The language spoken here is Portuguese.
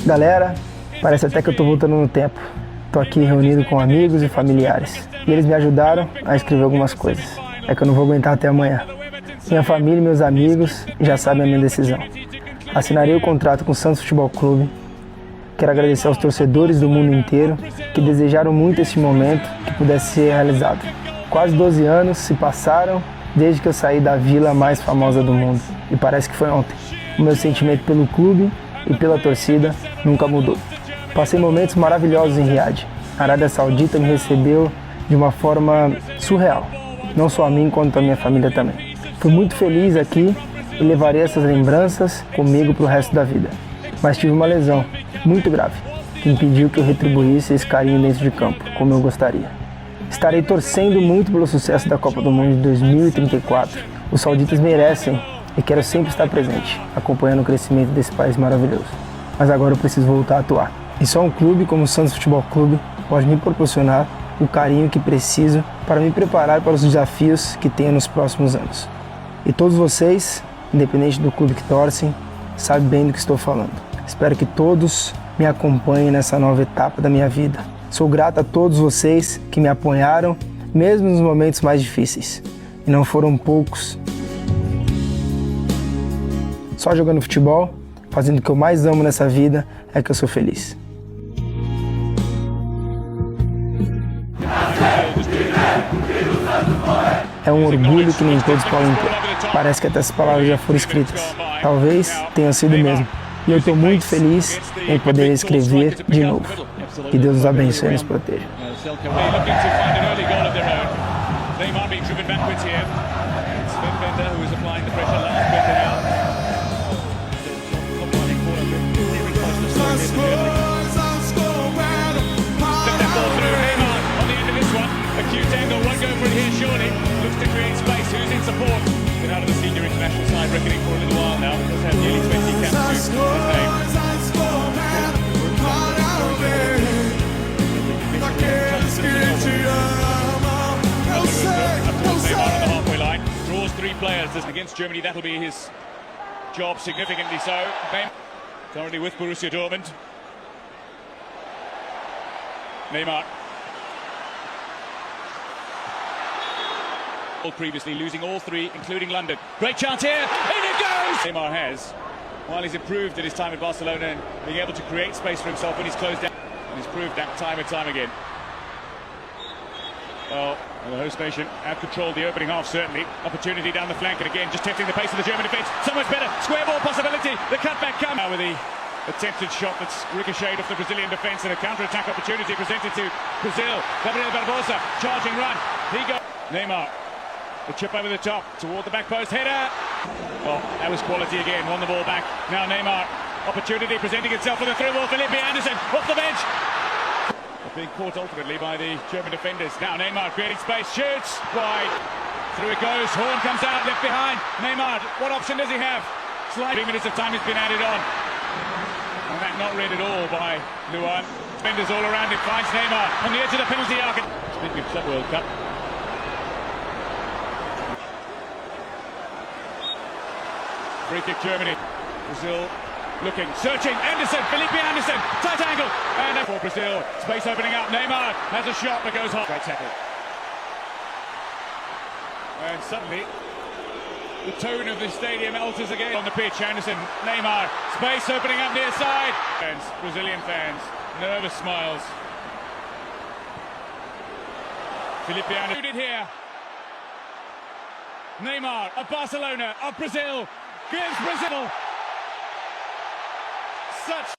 Galera, parece até que eu tô voltando no tempo. Tô aqui reunido com amigos e familiares. E eles me ajudaram a escrever algumas coisas. É que eu não vou aguentar até amanhã. Minha família e meus amigos já sabem a minha decisão. Assinarei o contrato com o Santos Futebol Clube. Quero agradecer aos torcedores do mundo inteiro que desejaram muito este momento que pudesse ser realizado. Quase 12 anos se passaram desde que eu saí da vila mais famosa do mundo. E parece que foi ontem. O meu sentimento pelo clube e pela torcida nunca mudou. Passei momentos maravilhosos em Riad. A Arábia Saudita me recebeu de uma forma surreal. Não só a mim, quanto a minha família também. Fui muito feliz aqui e levarei essas lembranças comigo para o resto da vida. Mas tive uma lesão muito grave, que impediu que eu retribuísse esse carinho dentro de campo, como eu gostaria. Estarei torcendo muito pelo sucesso da Copa do Mundo de 2034. Os sauditas merecem e quero sempre estar presente, acompanhando o crescimento desse país maravilhoso. Mas agora eu preciso voltar a atuar. E só um clube como o Santos Futebol Clube pode me proporcionar o carinho que preciso para me preparar para os desafios que tenho nos próximos anos. E todos vocês, independente do clube que torcem, sabem bem do que estou falando. Espero que todos me acompanhem nessa nova etapa da minha vida. Sou grato a todos vocês que me apoiaram, mesmo nos momentos mais difíceis. E não foram poucos. Só jogando futebol, fazendo o que eu mais amo nessa vida, é que eu sou feliz. É um orgulho que nem todos podem ter. Parece que até essas palavras já foram escritas. Talvez tenha sido mesmo. E eu estou muito feliz em poder escrever de novo. Que Deus nos abençoe e nos proteja. Players against Germany, that'll be his job, significantly so. Ben currently with Borussia Dortmund. Neymar. Previously losing all three, including London. Great chance here, in it goes! Neymar has, while he's improved at his time at Barcelona and being able to create space for himself when he's closed down, and he's proved that time and time again. Well, the host nation have controlled the opening half, certainly. Opportunity down the flank, and again, just testing the pace of the German defence. So much better. Square ball possibility. The cutback comes. Now with the attempted shot that's ricocheted off the Brazilian defence, and a counter-attack opportunity presented to Brazil. Gabriel Barbosa, charging run. He goes. Neymar. The chip over the top, toward the back post. Header. Well, that was quality again. Won the ball back. Now Neymar. Opportunity presenting itself for the through ball. Felipe Anderson off the bench. Being caught ultimately by the German defenders. Now Neymar creating space, shoots wide. Through it goes, Horn comes out, left behind. Neymar, what option does he have? 3 minutes of time has been added on. And that not read at all by Luan. Defenders all around him, finds Neymar on the edge of the penalty area. Speaking of Club World Cup. Free kick Germany. Brazil looking, searching, Anderson, Felipe Anderson, tight angle, and for Brazil, space opening up, Neymar has a shot that goes hard. Great tackle. And suddenly, the tone of the stadium alters again on the pitch. Anderson, Neymar, space opening up near side. Fans, Brazilian fans, nervous smiles. Felipe Anderson here. Neymar of Barcelona, of Brazil, gives Brazil such